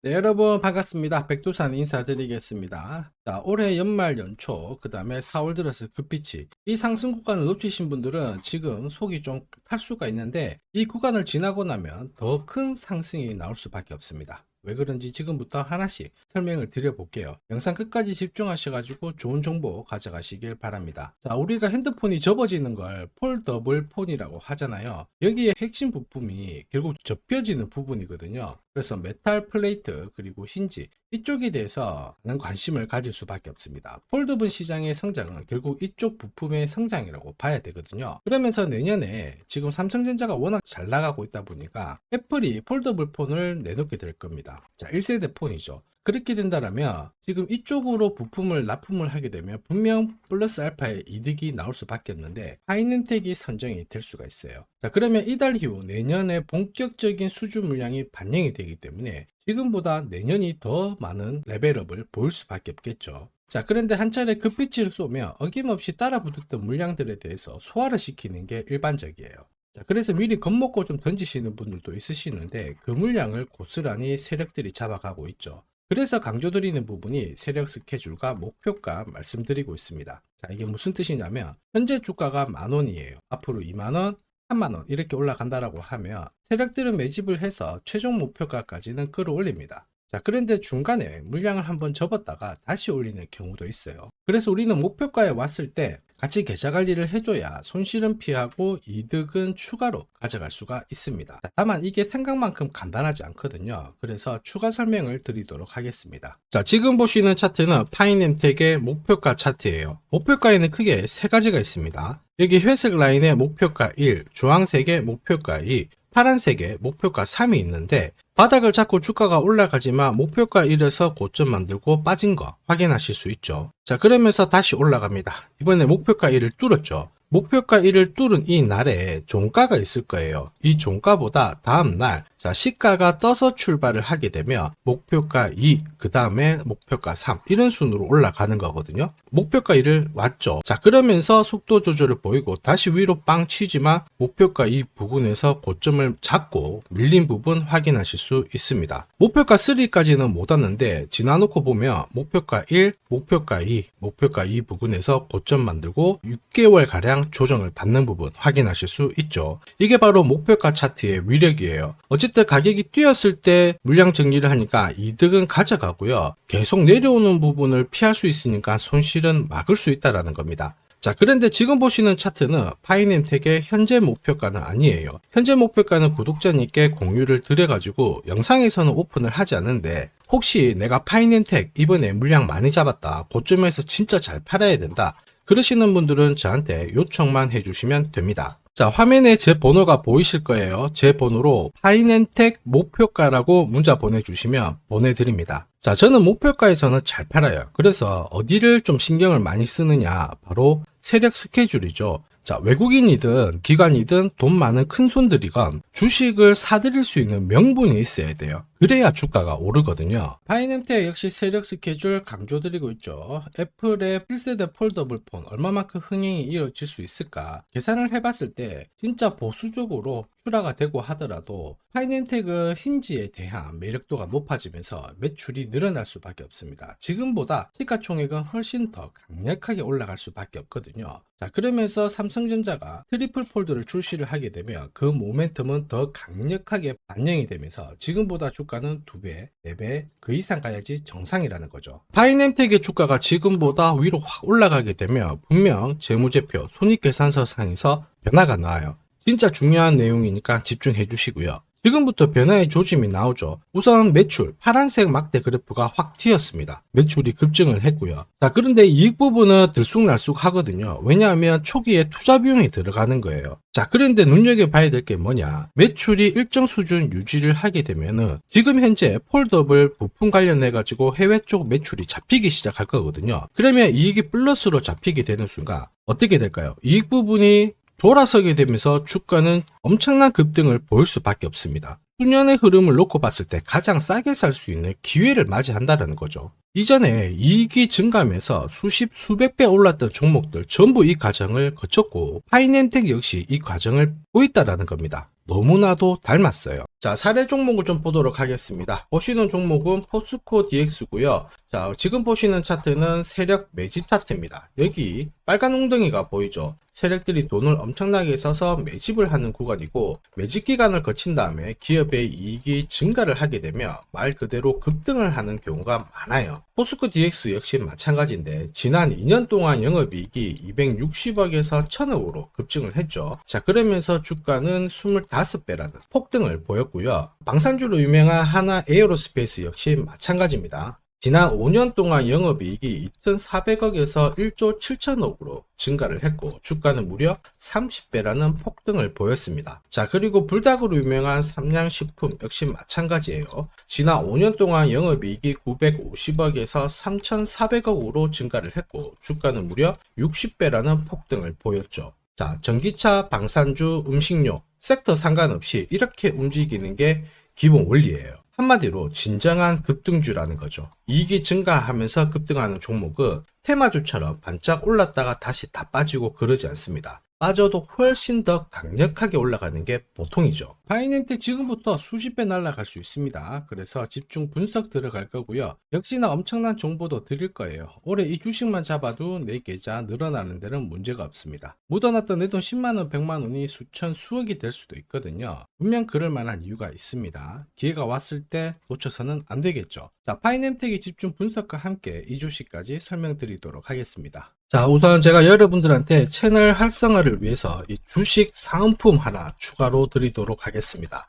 네, 여러분 반갑습니다. 백두산 인사드리겠습니다. 자, 올해 연말 연초, 그 다음에 4월 들어서 급비치, 이 상승 구간을 놓치신 분들은 지금 속이 좀 탈 수가 있는데, 이 구간을 지나고 나면 더 큰 상승이 나올 수밖에 없습니다. 왜 그런지 지금부터 하나씩 설명을 드려볼게요. 영상 끝까지 집중하셔가지고 좋은 정보 가져가시길 바랍니다. 자, 우리가 핸드폰이 접어지는 걸 폴더블 폰이라고 하잖아요. 여기에 핵심 부품이 결국 접혀지는 부분이거든요. 그래서 메탈 플레이트 그리고 힌지 이쪽에 대해서 많은 관심을 가질 수밖에 없습니다. 폴더블 시장의 성장은 결국 이쪽 부품의 성장이라고 봐야 되거든요. 그러면서 내년에 지금 삼성전자가 워낙 잘 나가고 있다 보니까 애플이 폴더블 폰을 내놓게 될 겁니다. 자, 1세대 폰이죠. 그렇게 된다면 지금 이쪽으로 부품을 납품을 하게 되면 분명 플러스 알파의 이득이 나올 수밖에 없는데 하이넨텍이 선정이 될 수가 있어요. 자, 그러면 이달 이후 내년에 본격적인 수주 물량이 반영이 되기 때문에 지금보다 내년이 더 많은 레벨업을 보일 수밖에 없겠죠. 자, 그런데 한 차례 급비치를 쏘면 어김없이 따라붙었던 물량들에 대해서 소화를 시키는 게 일반적이에요. 자, 그래서 미리 겁먹고 좀 던지시는 분들도 있으시는데 그 물량을 고스란히 세력들이 잡아가고 있죠. 그래서 강조드리는 부분이 세력 스케줄과 목표가 말씀드리고 있습니다. 자, 이게 무슨 뜻이냐면 현재 주가가 10,000원이에요. 앞으로 20,000원, 30,000원 이렇게 올라간다라고 하면 세력들은 매집을 해서 최종 목표가까지는 끌어올립니다. 자, 그런데 중간에 물량을 한번 접었다가 다시 올리는 경우도 있어요. 그래서 우리는 목표가에 왔을 때 같이 계좌 관리를 해줘야 손실은 피하고 이득은 추가로 가져갈 수가 있습니다. 다만 이게 생각만큼 간단하지 않거든요. 그래서 추가 설명을 드리도록 하겠습니다. 자, 지금 보시는 차트는 파이넨텍의 목표가 차트예요. 목표가에는 크게 세 가지가 있습니다. 여기 회색 라인에 목표가 1, 주황색의 목표가 2, 파란색의 목표가 3이 있는데 바닥을 잡고 주가가 올라가지만 목표가 1에서 고점 만들고 빠진 거 확인하실 수 있죠. 자, 그러면서 다시 올라갑니다. 이번에 목표가 1을 뚫었죠. 목표가 1을 뚫은 이 날에 종가가 있을 거예요. 이 종가보다 다음날 자, 시가가 떠서 출발을 하게 되면 목표가 2, 그 다음에 목표가 3 이런 순으로 올라가는 거거든요. 목표가 1을 왔죠. 자, 그러면서 속도 조절을 보이고 다시 위로 빵 치지만 목표가 2 부근에서 고점을 잡고 밀린 부분 확인하실 수 있습니다. 목표가 3까지는 못 왔는데 지나놓고 보면 목표가 1, 목표가 2, 목표가 2 부근에서 고점 만들고 6개월 가량 조정을 받는 부분 확인하실 수 있죠. 이게 바로 목표가 차트의 위력이에요. 어쨌든 가격이 뛰었을 때 물량 정리를 하니까 이득은 가져가고요. 계속 내려오는 부분을 피할 수 있으니까 손실은 막을 수 있다는 겁니다. 자, 그런데 지금 보시는 차트는 파이넨텍의 현재 목표가는 아니에요. 현재 목표가는 구독자님께 공유를 드려가지고 영상에서는 오픈을 하지 않는데 혹시 내가 파이넨텍 이번에 물량 많이 잡았다, 고점에서 진짜 잘 팔아야 된다 그러시는 분들은 저한테 요청만 해주시면 됩니다. 자, 화면에 제 번호가 보이실 거예요. 제 번호로 파이넨텍 목표가라고 문자 보내주시면 보내드립니다. 자, 저는 목표가에서는 잘 팔아요. 그래서 어디를 좀 신경을 많이 쓰느냐, 바로 세력 스케줄이죠. 자, 외국인이든 기관이든 돈 많은 큰 손들이건 주식을 사들일 수 있는 명분이 있어야 돼요. 그래야 주가가 오르거든요. 파이넨텍 역시 세력 스케줄 강조드리고 있죠. 애플의 1세대 폴더블 폰 얼마만큼 흥행이 이루어질 수 있을까 계산을 해봤을 때 진짜 보수적으로 출하가 되고 하더라도 파이넨텍은 힌지에 대한 매력도가 높아지면서 매출이 늘어날 수밖에 없습니다. 지금보다 시가총액은 훨씬 더 강력하게 올라갈 수밖에 없거든요. 자, 그러면서 삼성전자가 트리플 폴드를 출시를 하게 되면 그 모멘텀은 더 강력하게 반영이 되면서 지금보다 주가는 2배, 4배 그 이상 가야지 정상이라는 거죠. 파이넨텍의 주가가 지금보다 위로 확 올라가게 되면 분명 재무제표, 손익계산서 상에서 변화가 나와요. 진짜 중요한 내용이니까 집중해 주시고요. 지금부터 변화의 조짐이 나오죠. 우선 매출, 파란색 막대 그래프가 확 튀었습니다. 매출이 급증을 했고요. 자, 그런데 이익 부분은 들쑥날쑥 하거든요. 왜냐하면 초기에 투자 비용이 들어가는 거예요. 자, 그런데 눈여겨봐야 될 게 뭐냐. 매출이 일정 수준 유지를 하게 되면은 지금 현재 폴더블 부품 관련해가지고 해외 쪽 매출이 잡히기 시작할 거거든요. 그러면 이익이 플러스로 잡히게 되는 순간 어떻게 될까요? 이익 부분이 돌아서게 되면서 주가는 엄청난 급등을 보일 수밖에 없습니다. 수년의 흐름을 놓고 봤을 때 가장 싸게 살 수 있는 기회를 맞이한다는 거죠. 이전에 이익이 증가하면서 수십 수백 배 올랐던 종목들 전부 이 과정을 거쳤고 파이넨텍 역시 이 과정을 보고 있다는 겁니다. 너무나도 닮았어요. 자, 사례 종목을 좀 보도록 하겠습니다. 보시는 종목은 포스코 DX고요. 자, 지금 보시는 차트는 세력 매집 차트입니다. 여기 빨간 웅덩이가 보이죠? 세력들이 돈을 엄청나게 써서 매집을 하는 구간이고, 매집 기간을 거친 다음에 기업의 이익이 증가를 하게 되면 말 그대로 급등을 하는 경우가 많아요. 포스코 DX 역시 마찬가지인데 지난 2년 동안 영업이익이 260억에서 1000억으로 급증을 했죠. 자, 그러면서 주가는 25배라는 폭등을 보였고요. 방산주로 유명한 하나 에어로스페이스 역시 마찬가지입니다. 지난 5년 동안 영업이익이 2,400억에서 1조 7천억으로 증가를 했고 주가는 무려 30배라는 폭등을 보였습니다. 자, 그리고 불닭으로 유명한 삼양식품 역시 마찬가지예요. 지난 5년 동안 영업이익이 950억에서 3,400억으로 증가를 했고 주가는 무려 60배라는 폭등을 보였죠. 자, 전기차, 방산주, 음식료 섹터 상관없이 이렇게 움직이는 게 기본 원리예요. 한마디로 진정한 급등주라는 거죠. 이익이 증가하면서 급등하는 종목은 테마주처럼 반짝 올랐다가 다시 다 빠지고 그러지 않습니다. 빠져도 훨씬 더 강력하게 올라가는 게 보통이죠. 파이낸텍 지금부터 수십 배 날아갈 수 있습니다. 그래서 집중 분석 들어갈 거고요. 역시나 엄청난 정보도 드릴 거예요. 올해 이 주식만 잡아도 내 계좌 늘어나는 데는 문제가 없습니다. 묻어놨던 내 돈 10만원, 100만원이 수천, 수억이 될 수도 있거든요. 분명 그럴 만한 이유가 있습니다. 기회가 왔을 때 놓쳐서는 안 되겠죠. 자, 파이낸텍의 집중 분석과 함께 이 주식까지 설명드리도록 하겠습니다. 자, 우선 제가 여러분들한테 채널 활성화를 위해서 이 주식 사은품 하나 추가로 드리도록 하겠습니다.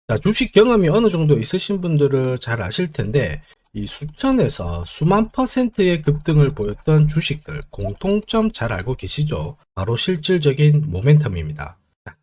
자, 주식 경험이 어느 정도 있으신 분들은 잘 아실 텐데 이 수천에서 수만 %의 급등을 보였던 주식들 공통점 잘 알고 계시죠? 바로 실질적인 모멘텀입니다.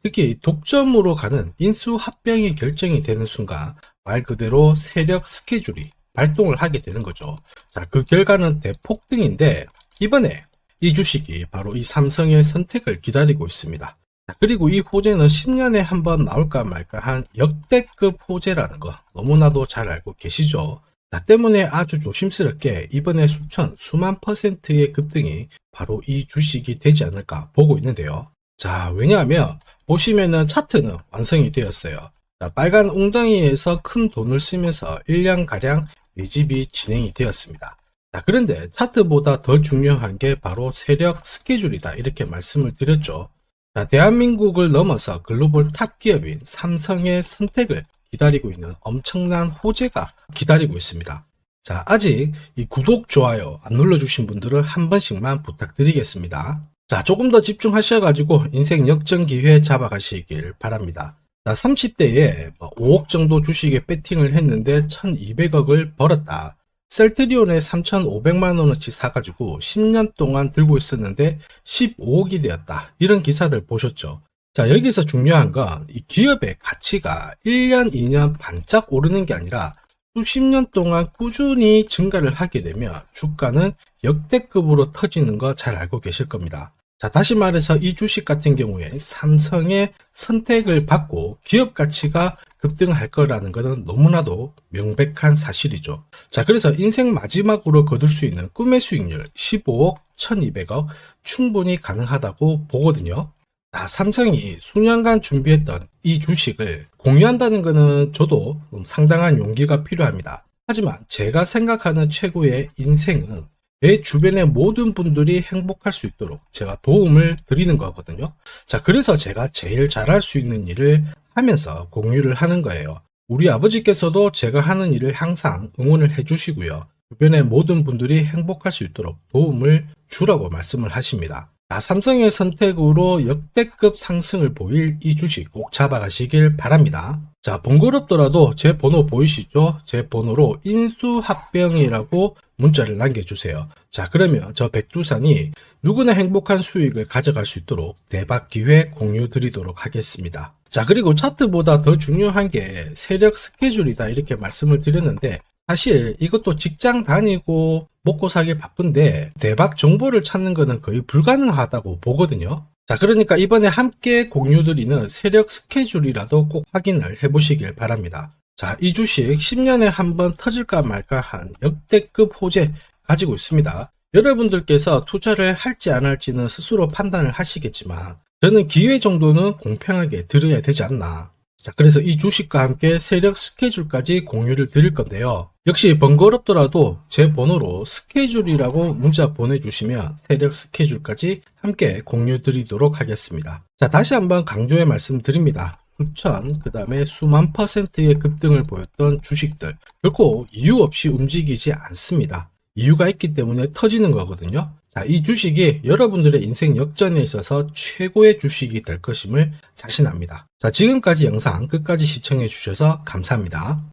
특히 독점으로 가는 인수합병이 결정이 되는 순간 말 그대로 세력 스케줄이 발동을 하게 되는 거죠. 자, 그 결과는 대폭등인데 이번에 이 주식이 바로 이 삼성의 선택을 기다리고 있습니다. 그리고 이 호재는 10년에 한 번 나올까 말까 한 역대급 호재라는 거 너무나도 잘 알고 계시죠? 때문에 아주 조심스럽게 이번에 수천, 수만 %의 급등이 바로 이 주식이 되지 않을까 보고 있는데요. 자, 왜냐하면 보시면은 차트는 완성이 되었어요. 자, 빨간 웅덩이에서 큰 돈을 쓰면서 1년가량 매집이 진행이 되었습니다. 자, 그런데 차트보다 더 중요한 게 바로 세력 스케줄이다 이렇게 말씀을 드렸죠. 자, 대한민국을 넘어서 글로벌 탑 기업인 삼성의 선택을 기다리고 있는 엄청난 호재가 기다리고 있습니다. 자, 아직 이 구독, 좋아요 안 눌러주신 분들은 한 번씩만 부탁드리겠습니다. 자, 조금 더 집중하셔가지고 인생 역전 기회 잡아가시길 바랍니다. 자, 30대에 5억 정도 주식에 배팅을 했는데 1200억을 벌었다. 셀트리온에 3,500만원어치 사가지고 10년 동안 들고 있었는데 15억이 되었다. 이런 기사들 보셨죠? 자, 여기서 중요한 건 이 기업의 가치가 1년, 2년 반짝 오르는 게 아니라 수십 년 동안 꾸준히 증가를 하게 되면 주가는 역대급으로 터지는 거 잘 알고 계실 겁니다. 자, 다시 말해서 이 주식 같은 경우에 삼성의 선택을 받고 기업 가치가 급등할 거라는 것은 너무나도 명백한 사실이죠. 자, 그래서 인생 마지막으로 거둘 수 있는 꿈의 수익률 15억, 1200억 충분히 가능하다고 보거든요. 자, 삼성이 수년간 준비했던 이 주식을 공유한다는 것은 저도 상당한 용기가 필요합니다. 하지만 제가 생각하는 최고의 인생은 내 주변의 모든 분들이 행복할 수 있도록 제가 도움을 드리는 거거든요. 자, 그래서 제가 제일 잘할 수 있는 일을 하면서 공유를 하는 거예요. 우리 아버지께서도 제가 하는 일을 항상 응원을 해주시고요. 주변의 모든 분들이 행복할 수 있도록 도움을 주라고 말씀을 하십니다. 자, 삼성의 선택으로 역대급 상승을 보일 이 주식 꼭 잡아가시길 바랍니다. 자, 번거롭더라도 제 번호 보이시죠? 제 번호로 인수합병이라고 문자를 남겨주세요. 자, 그러면 저 백두산이 누구나 행복한 수익을 가져갈 수 있도록 대박 기회 공유 드리도록 하겠습니다. 자, 그리고 차트보다 더 중요한 게 세력 스케줄이다 이렇게 말씀을 드렸는데 사실 이것도 직장 다니고 먹고 살기 바쁜데 대박 정보를 찾는 것은 거의 불가능하다고 보거든요. 자, 그러니까 이번에 함께 공유드리는 세력 스케줄이라도 꼭 확인을 해보시길 바랍니다. 자, 이 주식 10년에 한 번 터질까 말까 한 역대급 호재 가지고 있습니다. 여러분들께서 투자를 할지 안 할지는 스스로 판단을 하시겠지만 저는 기회 정도는 공평하게 드려야 되지 않나. 자, 그래서 이 주식과 함께 세력 스케줄까지 공유를 드릴 건데요. 역시 번거롭더라도 제 번호로 스케줄이라고 문자 보내주시면 세력 스케줄까지 함께 공유 드리도록 하겠습니다. 자, 다시 한번 강조해 말씀드립니다. 수천, 그 다음에 수만 %의 급등을 보였던 주식들 결코 이유 없이 움직이지 않습니다. 이유가 있기 때문에 터지는 거거든요. 자, 이 주식이 여러분들의 인생 역전에 있어서 최고의 주식이 될 것임을 자신합니다. 자, 지금까지 영상 끝까지 시청해 주셔서 감사합니다.